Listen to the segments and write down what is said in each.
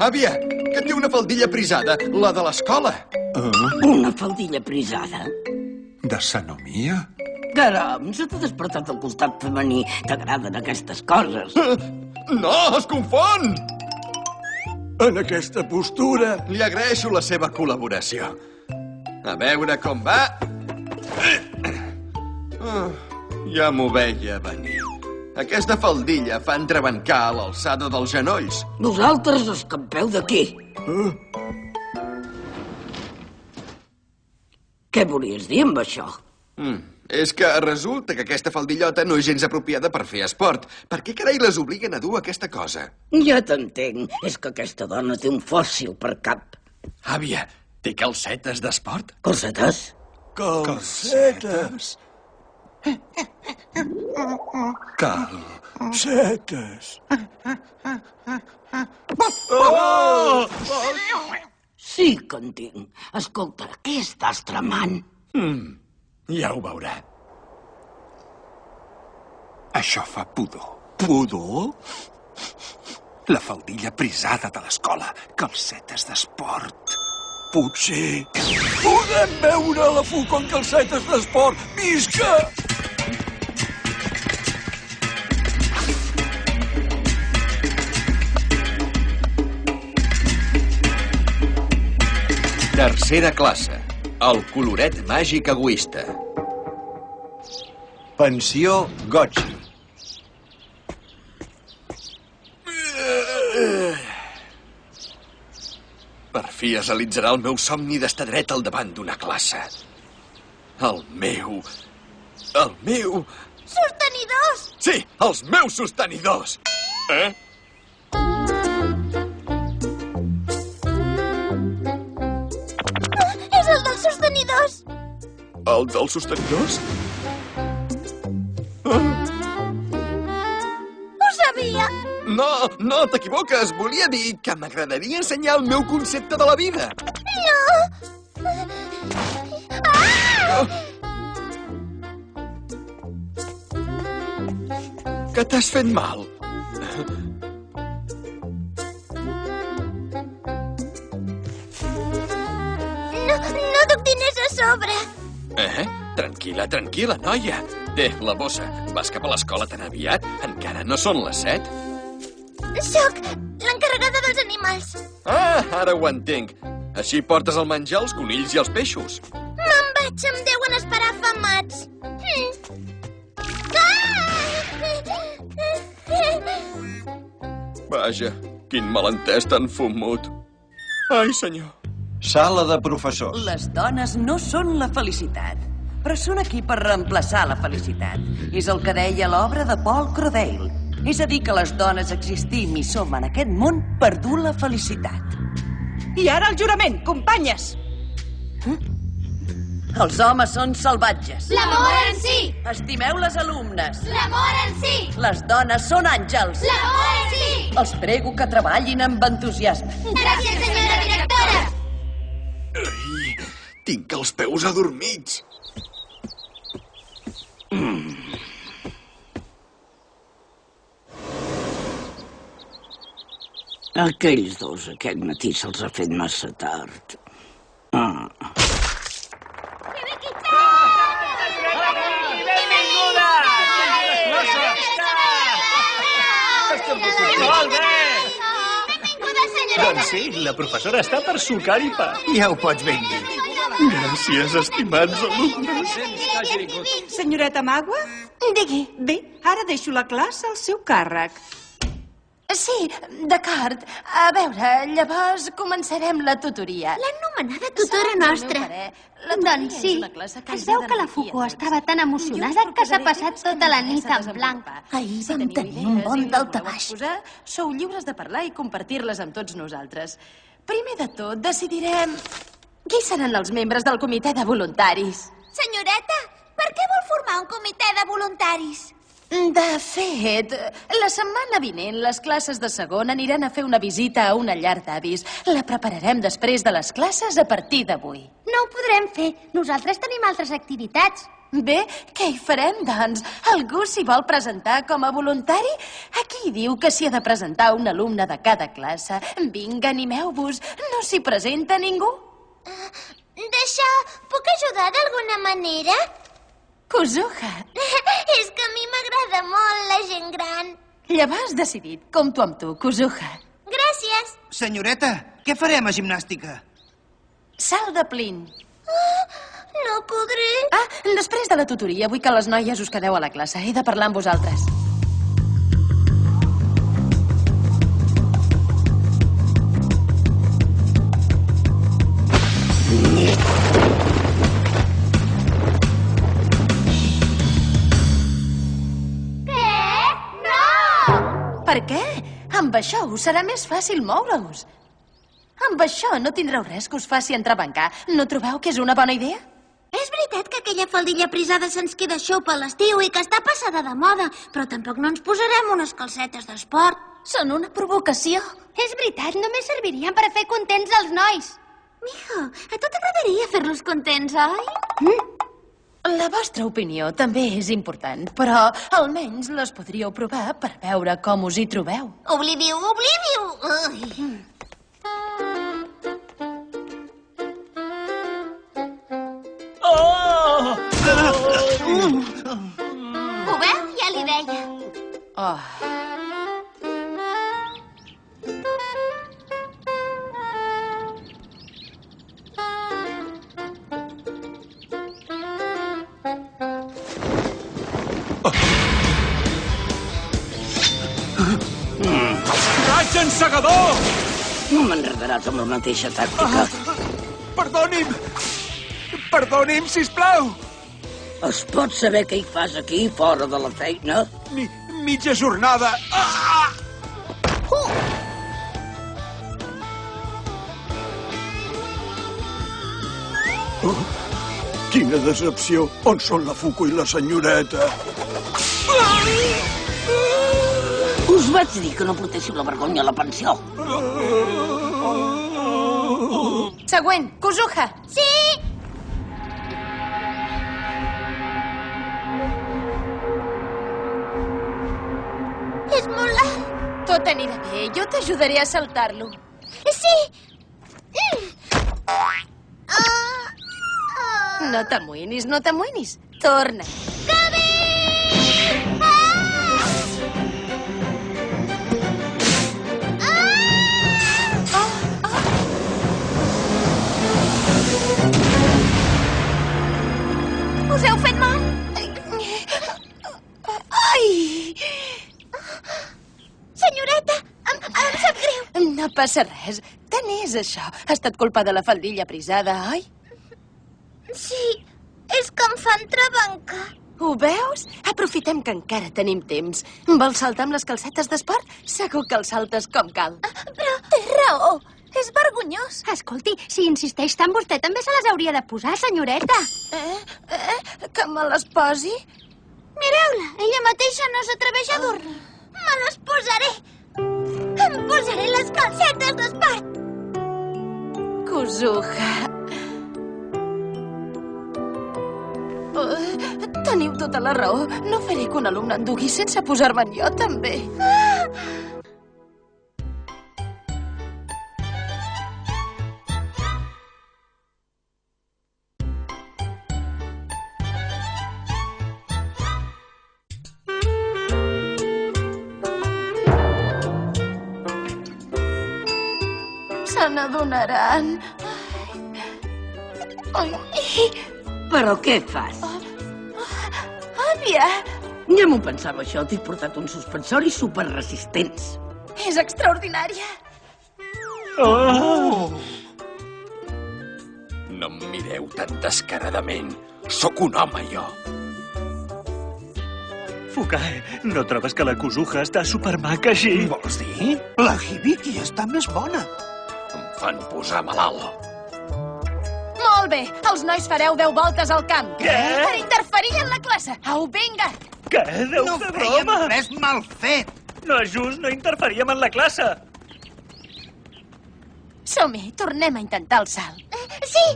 Àvia, que té una faldilla prisada, la de l'escola. Una faldilla prisada? De sanomia? Caram, se t'ha despertat el costat femení. T'agraden aquestes coses. No, es confon! En aquesta postura... Li agraeixo la seva col·laboració. A veure com va. Ja m'ho veia venir. Aquesta faldilla fa entrebancar a l'alçada dels genolls. Vosaltres escampeu d'aquí. Què volies dir amb això? És que resulta que aquesta faldillota no és gens apropiada per fer esport. Per què carai les obliguen a dur aquesta cosa? Ja t'entenc. És que aquesta dona té un fòssil per cap. Àvia, té calcetes d'esport? Calcetes? Calcetes. Calcetes. Sí que en tinc. Escolta, què estàs tramant? Ja ho veurà. Això fa pudor. Pudor? La faldilla prisada de l'escola. Calcetes d'esport. Potser podem veure la Fuco en calcetes d'esport. Visca! Tercera classe. El coloret màgic egoista. Pensió Gotchi. Per fi es realitzarà el meu somni d'estar dret al davant d'una classe. El meu... Sostenidors! Sí, els meus sostenidors! És el dels sostenidors! El dels sostenidors? Ho sabia! No, t'equivoques. Volia dir que m'agradaria ensenyar el meu concepte de la vida. No! Que t'has fet mal? No duc diners a sobre. Tranquil·la, noia. Té, la bossa. Vas cap a l'escola tan aviat? Encara no són les 7? Soc l'encarregada dels animals. Ara ho entenc. Així portes el menjar als conills i als peixos. Me'n vaig, em deuen esperar afamats. Vaja, quin malentès tan fumut. Ai, senyor. Sala de professors. Les dones no són la felicitat, però són aquí per reemplaçar la felicitat. És el que deia l'obra de Paul Crodale. És a dir, que les dones existim i som en aquest món per dur la felicitat. I ara el jurament, companyes! Els homes són salvatges. L'amor en si! Estimeu les alumnes. L'amor en si! Les dones són àngels. L'amor en si! Els prego que treballin amb entusiasme. Gràcies, senyora directora! Ai, tinc els peus adormits. Aquells dos aquest matí se'ls ha fet massa tard. Doncs sí, la professora està per sucar-hi pa. Ja ho pots ben dir. Gràcies, estimats alumnes. Senyoreta Magua? Digui. Bé, ara deixo la classe al seu càrrec. Sí, d'acord. A veure, llavors començarem la tutoria. L'anomenada tutora nostra. Doncs sí, es veu que la Foucault estava tan emocionada que s'ha passat tota la nit en blanc. Ahir vam tenir un bon daltabaix. Sou lliures de parlar i compartir-les amb tots nosaltres. Primer de tot, decidirem qui seran els membres del comitè de voluntaris. Senyoreta, per què vol formar un comitè de voluntaris? De fet, la setmana vinent les classes de segon aniran a fer una visita a una llar d'avis. La prepararem després de les classes a partir d'avui. No ho podrem fer. Nosaltres tenim altres activitats. Bé, què hi farem, doncs? Algú s'hi vol presentar com a voluntari? Aquí diu que s'hi ha de presentar un alumne de cada classe. Vinga, animeu-vos. No s'hi presenta ningú? D'això, puc ajudar d'alguna manera? Kuzuha. És que a mi m'agrada molt la gent gran. Llavors decidit. Compto amb tu, Kuzuha. Gràcies. Senyoreta, què farem a gimnàstica? Salt de plin. No podré. Ah, després de la tutoria vull que les noies us quedeu a la classe. He de parlar amb vosaltres. Per què? Amb això us serà més fàcil moure-us. Amb això no tindreu res que us faci entrebancar. No trobeu que és una bona idea? És veritat que aquella faldilla prisada se'ns queda xopa a l'estiu i que està passada de moda, però tampoc no ens posarem unes calcetes d'esport. Són una provocació. És veritat, només servirien per a fer contents els nois. Mijo, a tu t'agradaria fer-los contents, oi? La vostra opinió també és important, però almenys les podríeu provar per veure com us hi trobeu. Obliviu, obliviu! Ui. Ho veu? Ja li deia. Oh. Raig encegador! No m'enredaràs amb la mateixa tàctica. Perdoni'm! Perdoni'm, sisplau! Es pot saber què hi fas aquí, fora de la feina? Mitja jornada. Quina decepció. On són la Fuko i la senyoreta? Us vaig dir que no portéssiu la vergonya a la pensió. Següent, Kuzuha. Sí! És molt alt. Tot anirà bé. Jo t'ajudaré a saltar-lo. Sí! No t'amoïnis, no t'amoïnis. Torna. Que bé! Us heu fet mal? Ai! Senyoreta, em sap greu. No passa res. Tant és això. Ha estat culpa de la faldilla prisada, oi? Sí, és que em fan trebancar. Ho veus? Aprofitem que encara tenim temps. Vols saltar amb les calcetes d'esport? Segur que el saltes com cal. Però té raó. És vergonyós. Escolti, si insisteix tant, vostè també se les hauria de posar, senyoreta. Que me les posi? Mireu-la, ella mateixa no s'atreveix a dur-la. Me les posaré. Em posaré les calcetes d'esport. Kuzuha. Teniu tota la raó. No faré que un alumne en dugui sense posar-me'n jo, també. Se n'adonaran. Però què fas? Àvia! Ja m'ho pensava, això. T'he portat uns suspensoris superresistents. És extraordinària. No em mireu tan descaradament. Sóc un home, jo. Fukae, no trobes que la Kuzuha està supermaca així? Vols dir? La Hibiki està més bona. Em fan posar malalt. Molt bé, els nois fareu 10 voltes al camp. Què? Per interferir en la classe. Au, vinga! Què? Deu No fer fèiem broma? res mal fet. No és just, no interferíem en la classe. Som-hi, tornem a intentar el salt. Sí!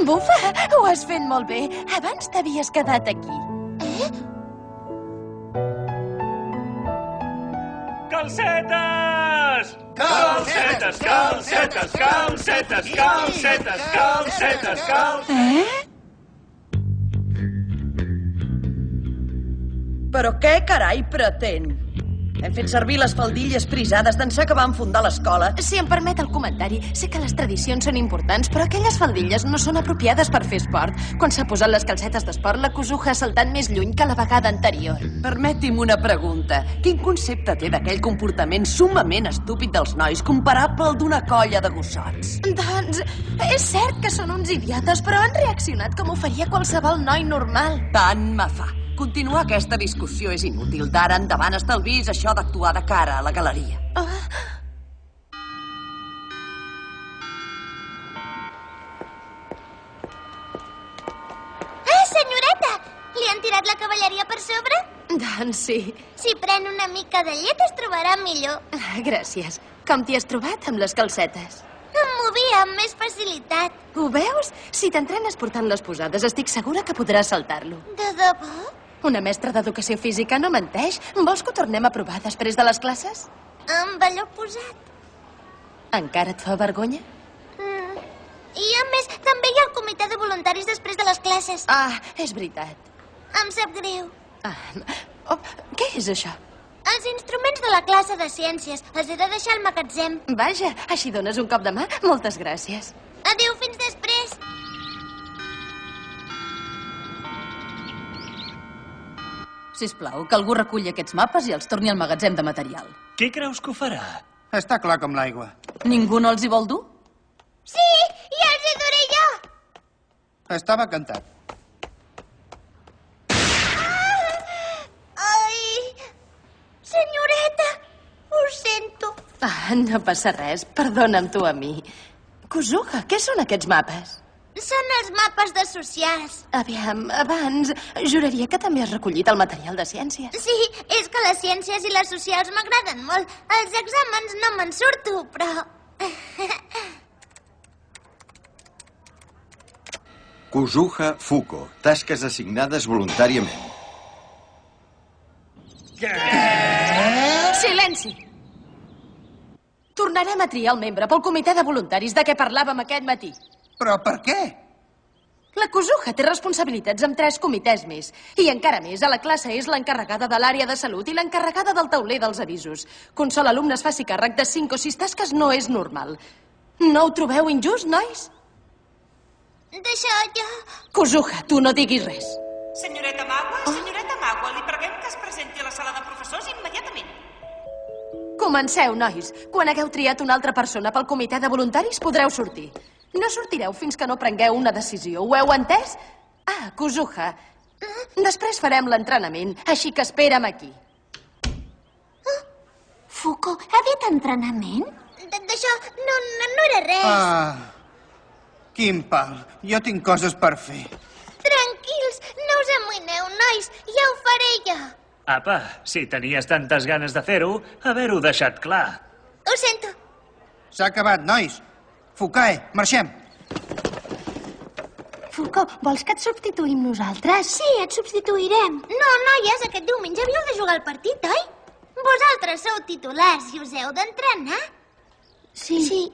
Bufa, ho has fet molt bé. Abans t'havies quedat aquí. Calcetes! Calcetes, calcetes, calcetes, calcetes, calcetes, calcetes... Però què carai pretén? Hem fet servir les faldilles prisades d'ençà que vam fundar l'escola. Si em permet el comentari, sé que les tradicions són importants, però aquelles faldilles no són apropiades per fer esport. Quan s'ha posat les calcetes d'esport, la Kuzuha ha saltat més lluny que la vegada anterior. Permeti'm una pregunta. Quin concepte té d'aquell comportament summament estúpid dels nois comparable al d'una colla de gossots? Doncs, és cert que són uns idiotes, però han reaccionat com ho faria qualsevol noi normal. Tant me fa. Continuar aquesta discussió és inútil. D'ara endavant estalvis això d'actuar de cara a la galeria. Senyoreta! Li han tirat la cavalleria per sobre? Doncs sí. Si pren una mica de llet es trobarà millor. Gràcies. Com t'hi has trobat amb les calcetes? Em movia amb més facilitat. Ho veus? Si t'entrenes portant les posades, estic segura que podràs saltar-lo. De debò? Una mestra d'educació física no menteix. Vols que ho tornem a provar després de les classes? Amb allò posat. Encara et fa vergonya? I a més, també hi ha el comitè de voluntaris després de les classes. Ah, és veritat. Em sap greu. Què és això? Els instruments de la classe de ciències. Els he de deixar al magatzem. Vaja, així dones un cop de mà? Moltes gràcies. Adéu, fins després. Sisplau, que algú reculli aquests mapes i els torni al magatzem de material. Què creus que ho farà? Està clar com l'aigua. Ningú no els hi vol dur? Sí, i els hi duré jo. Estava cantat. Ai, senyoreta, ho sento. No passa res. Perdona'm tu a mi. Kuzuha, què són aquests mapes? Són els mapes de socials. Aviam, abans juraria que també has recollit el material de ciències. Sí, és que les ciències i les socials m'agraden molt. Els exàmens no me'n surto, però... Kuzuha Fuko. Tasques assignades voluntàriament. Silenci! Tornarem a triar el membre pel comitè de voluntaris de què parlàvem aquest matí. Però per què? La Kuzuha té responsabilitats amb 3 comitès més. I encara més, a la classe és l'encarregada de l'àrea de salut i l'encarregada del tauler dels avisos. Que un sol alumne es faci càrrec de 5 o 6 tasques no és normal. No ho trobeu injust, nois? Deixa jo... Kuzuha, tu no diguis res. Senyoreta Magua, li preguem que es presenti a la sala de professors immediatament. Comenceu, nois. Quan hagueu triat una altra persona pel comitè de voluntaris, podreu sortir. No sortireu fins que no prengueu una decisió. Ho heu entès? Kuzuha. Després farem l'entrenament, així que espera'm aquí. Fuko, ha dit entrenament? D'això no era res. Quin pal. Jo tinc coses per fer. Tranquils, no us amoïneu, nois. Ja ho faré jo. Apa, si tenies tantes ganes de fer-ho, haver-ho deixat clar. Ho sento. S'ha acabat, nois. Fukae, marxem. Fuko, vols que et substituïm nosaltres? Sí, et substituirem. No, noies, aquest diumenge havíeu de jugar al partit, oi? Vosaltres sou titulars i us heu d'entrenar. Sí.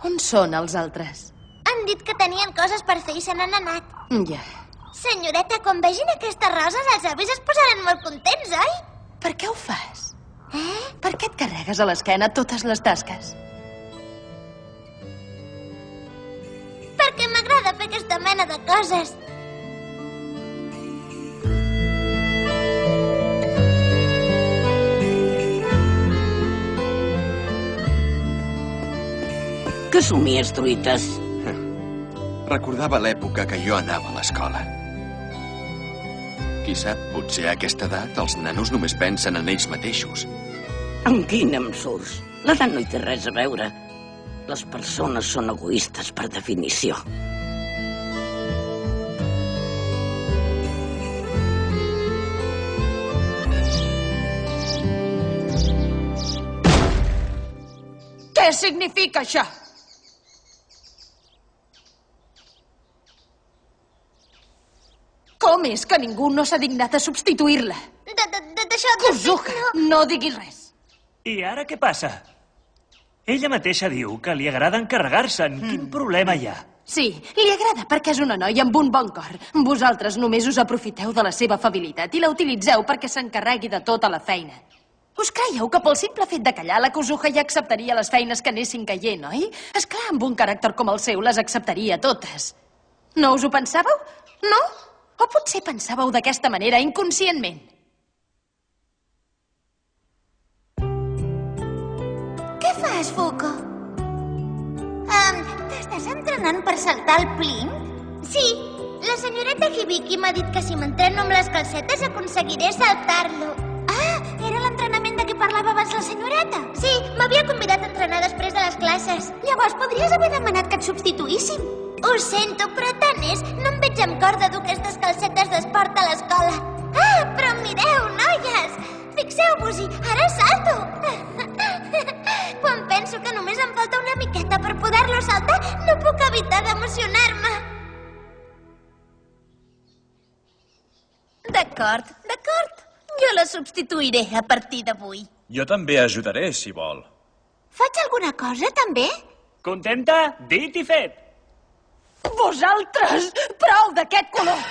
On són els altres? Han dit que tenien coses per fer i se n'han anat. Ja. Senyoreta, quan vegin aquestes roses, els avis es posaran molt contents, oi? Per què ho fas? Per què et carregues a l'esquena totes les tasques? Perquè m'agrada fer aquesta mena de coses. Que somies, truites? Recordava l'època que jo anava a l'escola. Qui sap, potser a aquesta edat els nanos només pensen en ells mateixos. Amb quin em surts? L'edat no hi té res a veure. Les persones són egoistes per definició. Què significa això? més que ningú no s'ha dignat a substituir-la. D'això... Kuzuha, no diguis res. I ara què passa? Ella mateixa diu que li agrada encarregar-se'n. Quin problema hi ha? Sí, li agrada perquè és una noia amb un bon cor. Vosaltres només us aprofiteu de la seva afabilitat i la utilitzeu perquè s'encarregui de tota la feina. Us creieu que pel simple fet de callar la Kuzuha ja acceptaria les feines que anessin caient, oi? Esclar, amb un caràcter com el seu les acceptaria totes. No us ho pensàveu? No? O potser pensàveu d'aquesta manera inconscientment? Què fas, Fuko? T'estàs entrenant per saltar el plim? Sí, la senyoreta Hibiki m'ha dit que si m'entreno amb les calcetes aconseguiré saltar-lo. Ah, era l'entrenament de què parlava abans la senyoreta? Sí, m'havia convidat a entrenar després de les classes. Llavors podries haver demanat que et substituíssim. Ho sento, però tant és. No em veig amb cor de dur aquestes calcetes d'esport a l'escola. Ah, però mireu, noies! Fixeu-vos-hi, ara salto! Quan penso que només em falta una miqueta per poder-lo saltar, no puc evitar d'emocionar-me. D'acord, d'acord. Jo la substituiré a partir d'avui. Jo també ajudaré, si vol. Faig alguna cosa, també? Contenta? Dit i fet. Vosaltres! Prou d'aquest color!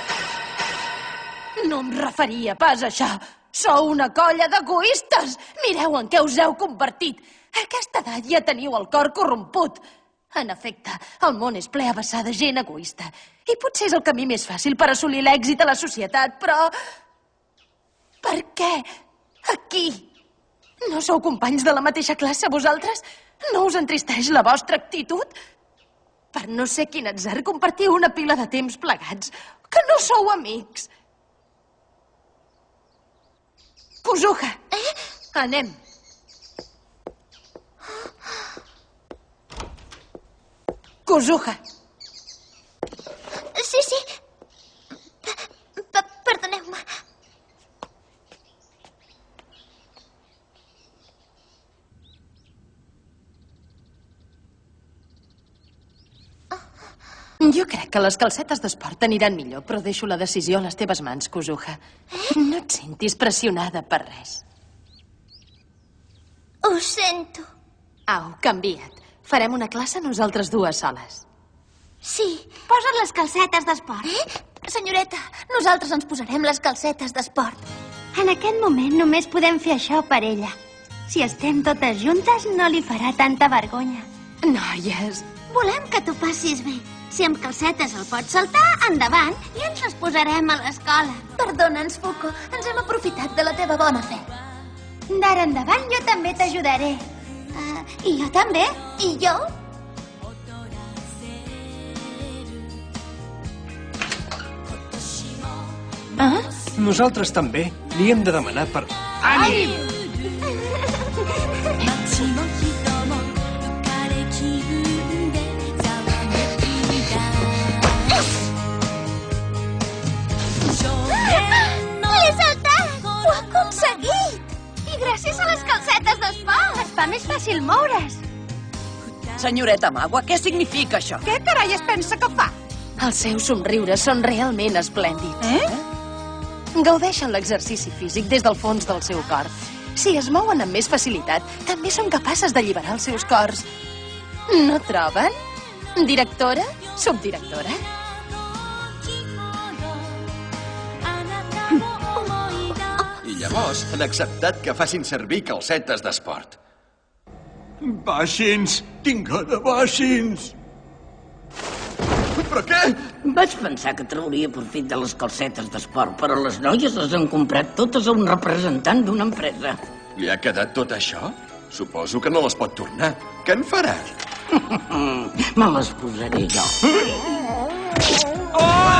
No em referia pas a això. Sou una colla d'egoistes! Mireu en què us heu convertit. A aquesta edat ja teniu el cor corromput. En efecte, el món és ple a vessar de gent egoista. I potser és el camí més fàcil per assolir l'èxit a la societat, però... Per què? Aquí? No sou companys de la mateixa classe, vosaltres? No us entristeix la vostra actitud? Per no sé quin atzar compartiu una pila de temps plegats. Que no sou amics. Kuzuha, anem. Kuzuha. Sí, sí. Perdoneu-me. Jo crec que les calcetes d'esport aniran millor, però deixo la decisió a les teves mans, Kuzuha. No et sentis pressionada per res. Ho sento. Au, canvia't. Farem una classe nosaltres dues soles. Sí, posa't les calcetes d'esport. Senyoreta, nosaltres ens posarem les calcetes d'esport. En aquest moment només podem fer això per ella. Si estem totes juntes, no li farà tanta vergonya. Noies... Volem que t'ho passis bé. Si amb calcetes el pots saltar, endavant, i ens les posarem a l'escola. Perdona'ns, Fuko, ens hem aprofitat de la teva bona fe. D'ara endavant jo també t'ajudaré. I jo també? I jo? Ah? Nosaltres també. Li hem de demanar per... Ànim! L'he saltat! Ho he aconseguit! I gràcies a les calcetes d'esport! Es fa més fàcil moure's. Senyoreta Magua, què significa això? Què carai es pensa que fa? Els seus somriures són realment esplèndids. Gaudeixen l'exercici físic des del fons del seu cor. Si es mouen amb més facilitat, també són capaces d'alliberar els seus cors. No troben? Directora? Subdirectora? I llavors han acceptat que facin servir calcetes d'esport. Baixins! Tinguda, baixins! Però què? Vaig pensar que trauria profit de les calcetes d'esport, però les noies les han comprat totes a un representant d'una empresa. Li ha quedat tot això? Suposo que no les pot tornar. Què en farà? Me les posaré jo. Oh!